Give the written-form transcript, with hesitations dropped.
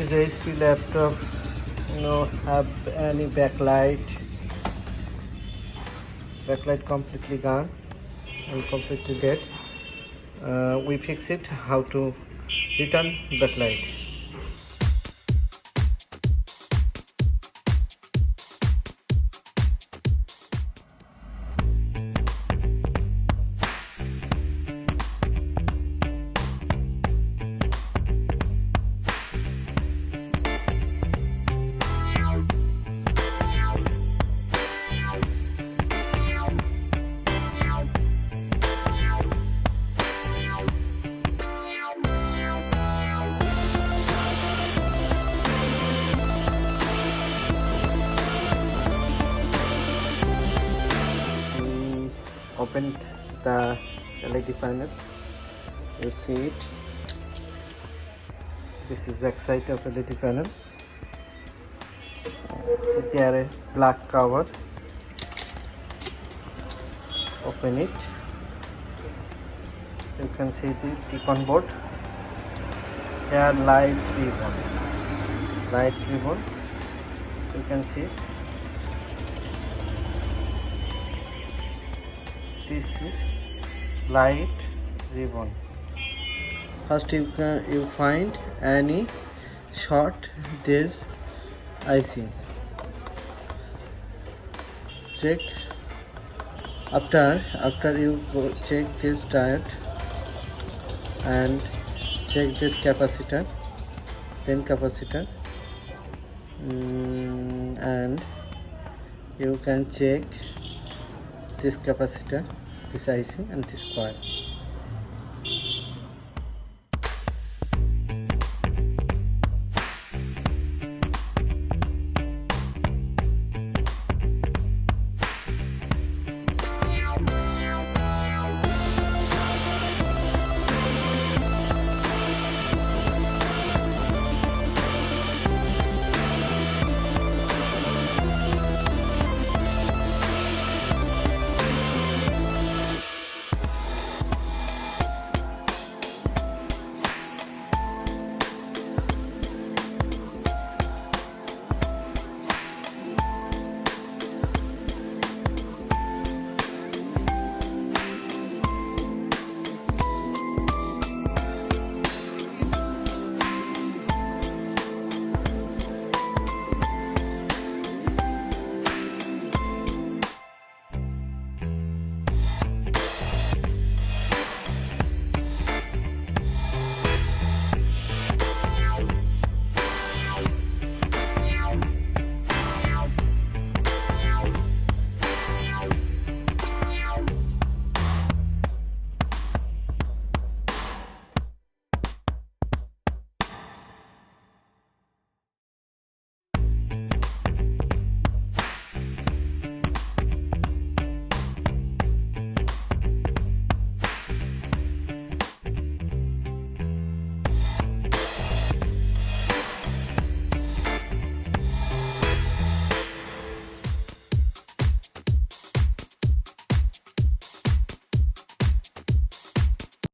This HP laptop have any backlight completely gone and completely dead. We fix it how to return backlight. Opened the LED panel. You see it. This is back side of LED panel. There is black cover. Open it. You can see this beacon board. There light ribbon. You can see it. This is light ribbon. First you find any short this IC. Check after you go check this diode and check this capacitor, then capacitor, and you can check this capacitor, this IC and this coil.